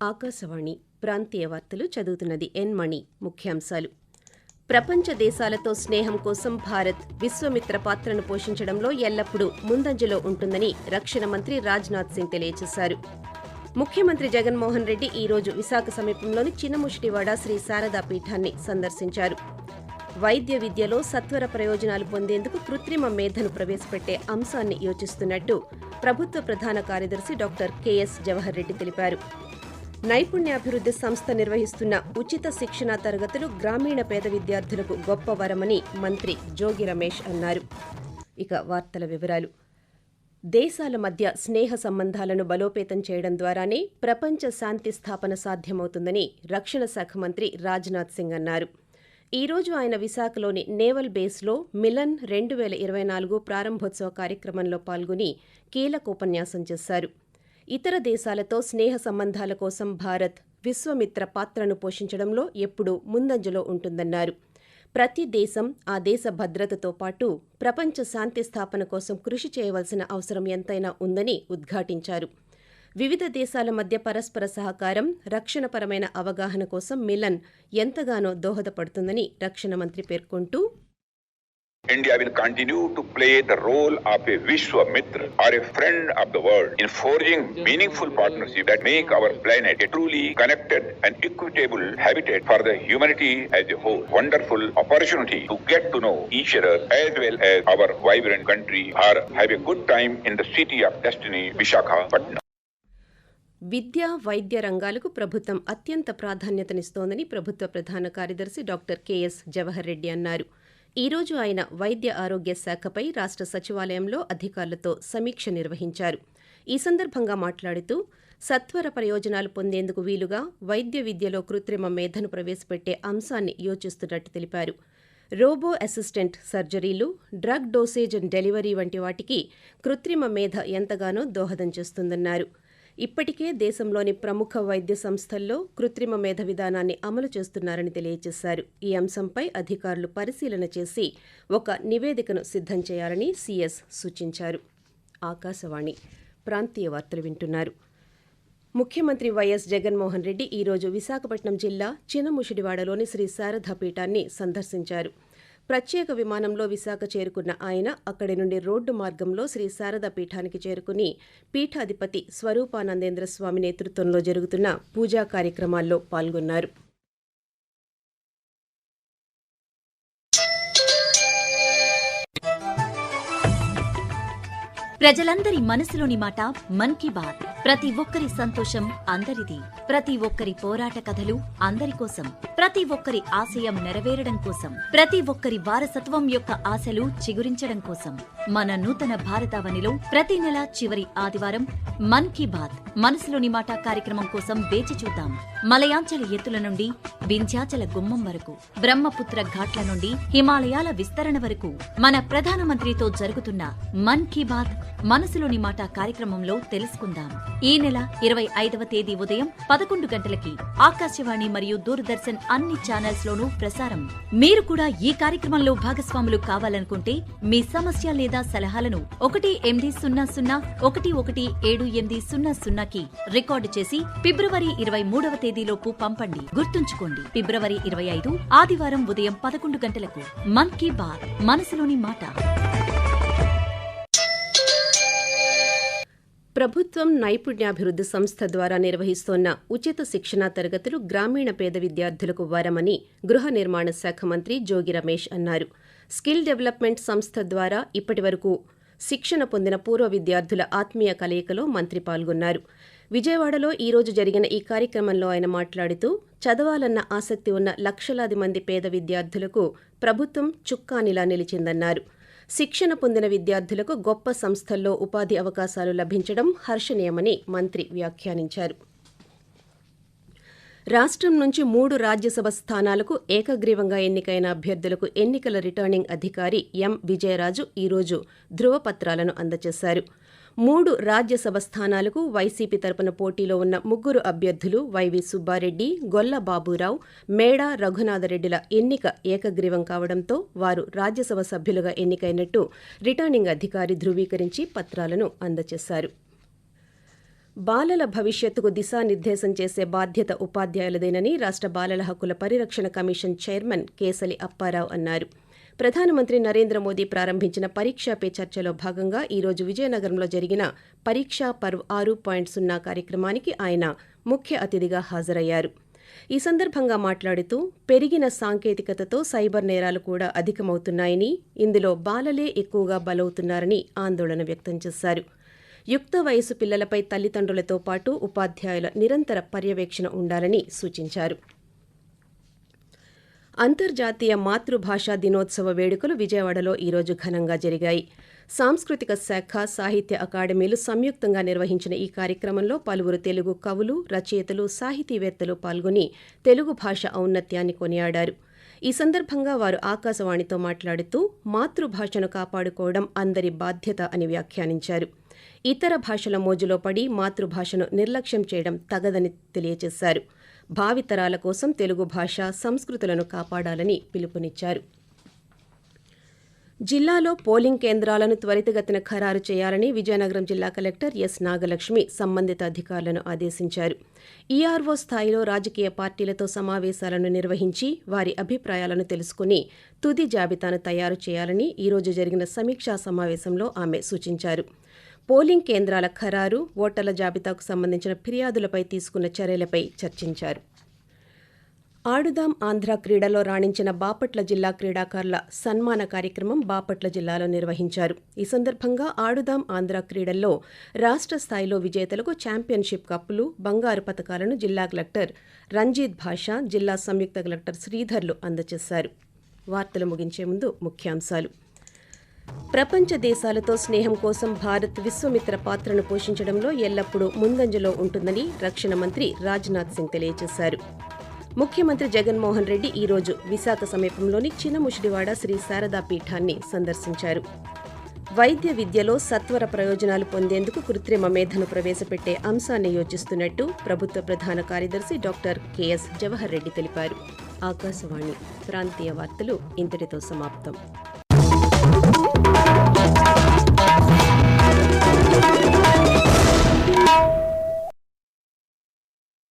ఆకాశవాణి ప్రాంతీయ వార్తలు చదువుతున్నది ఎన్ మణి. ముఖ్యాంశాలు. ప్రపంచ దేశాలతో స్నేహం కోసం భారత్ విశ్వమిత్ర పాత్రను పోషించడంలో ఎల్లప్పుడూ ముందంజలో ఉంటుందని రక్షణ మంత్రి రాజ్నాథ్ సింగ్ తెలియజేశారు. ముఖ్యమంత్రి జగన్మోహన్ రెడ్డి ఈ రోజు విశాఖ సమీపంలోని చిన్నముషిడివాడ శ్రీ శారదా పీఠాన్ని సందర్శించారు. వైద్య విద్యలో సత్వర ప్రయోజనాలు పొందేందుకు కృత్రిమ మేధను ప్రవేశపెట్టే అంశాన్ని యోచిస్తున్నట్టు ప్రభుత్వ ప్రధాన కార్యదర్శి డాక్టర్ కెఎస్ జవహర్ రెడ్డి తెలిపారు. నైపుణ్యాభివృద్ధి సంస్థ నిర్వహిస్తున్న ఉచిత శిక్షణా తరగతులు గ్రామీణ పేద విద్యార్థులకు గొప్ప వరమని మంత్రి జోగి రమేష్ అన్నారు. ఇక వార్తల వివరాలు. దేశాల మధ్య స్నేహ సంబంధాలను బలోపేతం చేయడం ద్వారానే ప్రపంచ శాంతి స్థాపన సాధ్యమవుతుందని రక్షణ శాఖ మంత్రి రాజ్నాథ్ సింగ్ అన్నారు. ఈ రోజు ఆయన విశాఖలోని నేవల్ బేస్లో మిలన్ 2024 ప్రారంభోత్సవ కార్యక్రమంలో పాల్గొని కీలకోపన్యాసం చేశారు. ఇతర దేశాలతో స్నేహ సంబంధాల కోసం భారత్ విశ్వమిత్ర పాత్రను పోషించడంలో ఎప్పుడూ ముందంజలో ఉంటుందన్నారు. ప్రతి దేశం ఆ దేశ భద్రతతో పాటు ప్రపంచ శాంతి స్థాపన కోసం కృషి చేయవలసిన అవసరం ఎంతైనా ఉందని ఉద్ఘాటించారు. వివిధ దేశాల మధ్య పరస్పర సహకారం, రక్షణపరమైన అవగాహన కోసం మిలన్ ఎంతగానో దోహదపడుతుందని రక్షణ మంత్రి పేర్కొంటూ, India will continue to play the role of a Vishwamitra or a friend of the world in forging meaningful partnerships that make our planet a truly connected and equitable habitat for the humanity as a whole. Wonderful opportunity to get to know each other as well as our vibrant country or have a good time in the city of destiny, Visakhapatnam. విద్య, వైద్య రంగాలకు ప్రభుత్వం అత్యంత ప్రాధాన్యతనిస్తోందని ప్రభుత్వ ప్రధాన కార్యదర్శి doctor K S Jawahar Reddy అన్నారు. ఈ రోజు ఆయన వైద్య ఆరోగ్య శాఖపై రాష్ట్ర సచివాలయంలో అధికారులతో సమీక్ష నిర్వహించారు. ఈ సందర్భంగా మాట్లాడుతూ, సత్వర ప్రయోజనాలు పొందేందుకు వీలుగా వైద్య విద్యలో కృత్రిమ మేధను ప్రవేశపెట్టే అంశాన్ని యోచిస్తున్నట్టు తెలిపారు. రోబో అసిస్టెంట్ సర్జరీలు, డ్రగ్ డోసేజ్ అండ్ డెలివరీ వంటి వాటికి కృత్రిమ మేధ ఎంతగానో దోహదం చేస్తుందన్నారు. ఇప్పటికే దేశంలోని ప్రముఖ వైద్య సంస్థల్లో కృత్రిమ మేధ విధానాన్ని అమలు చేస్తున్నారని తెలియజేశారు. ఈ అంశంపై అధికారులు పరిశీలన చేసి ఒక నివేదికను సిద్ధం చేయాలని సీఎస్ సూచించారు. ఆకాశవాణి ప్రాంతీయ వార్తలు వింటున్నారు. ముఖ్యమంత్రి వైఎస్ జగన్మోహన్ రెడ్డి ఈ రోజు విశాఖపట్నం జిల్లా చిన్నముషిడివాడలోని శ్రీ శారదా పీఠాన్ని సందర్శించారు. ప్రత్యేక విమానంలో విశాఖ చేరుకున్న ఆయన అక్కడి నుండి రోడ్డు మార్గంలో శ్రీ శారదా పీఠానికి చేరుకుని పీఠాధిపతి స్వరూపానందేంద్ర స్వామి నేతృత్వంలో జరుగుతున్న పూజా కార్యక్రమాల్లో పాల్గొన్నారు. ప్రజలందరి మనసులోని మాట మన్ కీ బాత్. ప్రతి ఒక్కరి సంతోషం అందరిది. ప్రతి ఒక్కరి పోరాట కథలు అందరి కోసం. ప్రతి ఒక్కరి ఆశయం నెరవేరడం కోసం. ప్రతి ఒక్కరి వారసత్వం యొక్క ఆశలు చిగురించడం కోసం. మన నూతన భారతావనిలో ప్రతి నెల చివరి ఆదివారం మన్ కీ బాత్ మనసులోని మాట కార్యక్రమం కోసం వేచి చూద్దాం. మలయాంచల ఎత్తుల నుండి వింధ్యాచల గుమ్మం వరకు, బ్రహ్మపుత్ర ఘాట్ల నుండి హిమాలయాల విస్తరణ వరకు మన ప్రధానమంత్రితో జరుగుతున్న మన్ కీ బాత్ మనసులోని మాట కార్యక్రమంలో తెలుసుకుందాం. ఈ నెల 25వ తేదీ ఉదయం 11 గంటలకి ఆకాశవాణి మరియు దూరదర్శన్ అన్ని ఛానల్స్ లోనూ ప్రసారం. మీరు కూడా ఈ కార్యక్రమంలో భాగస్వాములు కావాలనుకుంటే మీ సమస్య లేదా సలహాలను 1-800-117800కి రికార్డు చేసి ఫిబ్రవరి 23వ తేదీలోపు పంపండి. గుర్తుంచుకోండి, ఫిబ్రవరి 25 ఆదివారం ఉదయం 11 గంటలకు మన్ కీ బాత్ మనసులోని మాట. ప్రభుత్వం నైపుణ్యాభివృద్ధి సంస్థ ద్వారా నిర్వహిస్తోన్న ఉచిత శిక్షణా తరగతులు గ్రామీణ పేద విద్యార్థులకు వరమని గృహ నిర్మాణ శాఖ మంత్రి జోగి రమేష్ అన్నారు. స్కిల్ డెవలప్మెంట్ సంస్థ ద్వారా ఇప్పటివరకు శిక్షణ పొందిన పూర్వ విద్యార్థుల ఆత్మీయ కలయికలో మంత్రి పాల్గొన్నారు. విజయవాడలో ఈ రోజు జరిగిన ఈ కార్యక్రమంలో ఆయన మాట్లాడుతూ, చదవాలన్న ఆసక్తి ఉన్న లక్షలాది మంది పేద విద్యార్థులకు ప్రభుత్వం చుక్కానిలా నిలిచిందన్నారు. శిక్షణ పొందిన విద్యార్థులకు గొప్ప సంస్థల్లో ఉపాధి అవకాశాలు లభించడం హర్షణీయమని మంత్రి వ్యాఖ్యానించారు. రాష్ట్రం నుంచి 3 రాజ్యసభ స్థానాలకు ఏకగ్రీవంగా ఎన్నికైన అభ్యర్థులకు ఎన్నికల రిటర్నింగ్ అధికారి ఎం విజయరాజు ఈ రోజు ధృవపత్రాలను అందజేశారు. 3 రాజ్యసభ స్థానాలకు వైసీపీ తరపున పోటీలో ఉన్న 3 అభ్యర్థులు వైవి సుబ్బారెడ్డి, గొల్ల బాబురావు, మేడా రఘునాథరెడ్డిల ఎన్నిక ఏకగ్రీవం కావడంతో వారు రాజ్యసభ సభ్యులుగా ఎన్నికైనట్టు రిటర్నింగ్ అధికారి ధృవీకరించి పత్రాలను అందజేశారు. బాలల భవిష్యత్తుకు దిశానిర్దేశం చేసే బాధ్యత ఉపాధ్యాయులదేనని రాష్ట్ర బాలల హక్కుల పరిరక్షణ కమిషన్ చైర్మన్ కేసలి అప్పారావు అన్నారు. ప్రధానమంత్రి నరేంద్ర మోదీ ప్రారంభించిన పరీక్షా పే చర్చలో భాగంగా ఈరోజు విజయనగరంలో జరిగిన పరీక్షా పర్వ్ 6.0 కార్యక్రమానికి ఆయన ముఖ్య అతిథిగా హాజరయ్యారు. ఈ సందర్భంగా మాట్లాడుతూ పెరిగిన సాంకేతికతతో సైబర్ నేరాలు కూడా అధికమవుతున్నాయని, ఇందులో బాలలే ఎక్కువగా బలవుతున్నారని ఆందోళన వ్యక్తం చేశారు. యుక్త వయసు పిల్లలపై తల్లిదండ్రులతో పాటు ఉపాధ్యాయుల నిరంతర పర్యవేక్షణ ఉండాలని సూచించారు. అంతర్జాతీయ మాతృభాషా దినోత్సవ వేడుకలు విజయవాడలో ఈరోజు ఘనంగా జరిగాయి. సాంస్కృతిక శాఖ, సాహిత్య అకాడమీలు సంయుక్తంగా నిర్వహించిన ఈ కార్యక్రమంలో పలువురు తెలుగు కవులు, రచయితలు, సాహితీవేత్తలు పాల్గొని తెలుగు భాష ఔన్నత్యాన్ని కొనియాడారు. ఈ సందర్భంగా వారు ఆకాశవాణితో మాట్లాడుతూ మాతృభాషను కాపాడుకోవడం అందరి బాధ్యత అని వ్యాఖ్యానించారు. ఇతర భాషల మోజులో పడి మాతృభాషను నిర్లక్ష్యం చేయడం తగదని తెలియజేశారు. భావితరాల కోసం తెలుగు భాష, సంస్కృతులను కాపాడాలని పిలుపునిచ్చారు. జిల్లాలో పోలింగ్ కేంద్రాలను త్వరితగతిన ఖరారు చేయాలని విజయనగరం జిల్లా కలెక్టర్ ఎస్ నాగలక్ష్మి సంబంధిత అధికారులను ఆదేశించారు. ఈఆర్ఓ స్థాయిలో రాజకీయ పార్టీలతో సమావేశాలను నిర్వహించి వారి అభిప్రాయాలను తెలుసుకుని తుది జాబితాను తయారు చేయాలని ఈరోజు జరిగిన సమీక్షా సమావేశంలో ఆమె సూచించారు. పోలింగ్ కేంద్రాల ఖరారు, ఓటర్ల జాబితాకు సంబంధించిన ఫిర్యాదులపై తీసుకున్న చర్యలపై చర్చించారు. ఆడుదాం ఆంధ్ర క్రీడలో రాణించిన బాపట్ల జిల్లా క్రీడాకారుల సన్మాన కార్యక్రమం బాపట్ల జిల్లాలో నిర్వహించారు. ఈ సందర్భంగా ఆడుదాం ఆంధ్ర క్రీడల్లో రాష్ట్ర స్థాయిలో విజేతలకు ఛాంపియన్షిప్ కప్పులు, బంగారు పతకాలను జిల్లా కలెక్టర్ రంజిత్ భాషా, జిల్లా సంయుక్త కలెక్టర్ శ్రీధర్లు అందజేశారు. వార్తలు ముగించే ముందు ముఖ్యాంశాలు. ప్రపంచ దేశాలతో స్నేహం కోసం భారత్ విశ్వమిత్ర పాత్రను పోషించడంలో ఎల్లప్పుడూ ముందంజలో ఉంటుందని రక్షణ మంత్రి రాజ్నాథ్ సింగ్ తెలియజేశారు. ముఖ్యమంత్రి జగన్మోహన్ రెడ్డి ఈరోజు విశాఖ సమీపంలోని చినముషిడివాడ శ్రీ శారదా పీఠాన్ని సందర్శించారు. వైద్య విద్యలో సత్వర ప్రయోజనాలు పొందేందుకు కృత్రిమ మేధను ప్రవేశపెట్టే అంశాన్ని యోచిస్తున్నట్టు ప్రభుత్వ ప్రధాన కార్యదర్శి డాక్టర్ కెఎస్ జవహర్ రెడ్డి తెలిపారు. ఆకాశవాణి ప్రాంతీయ వార్తలు ఇంతటితో సమాప్తం.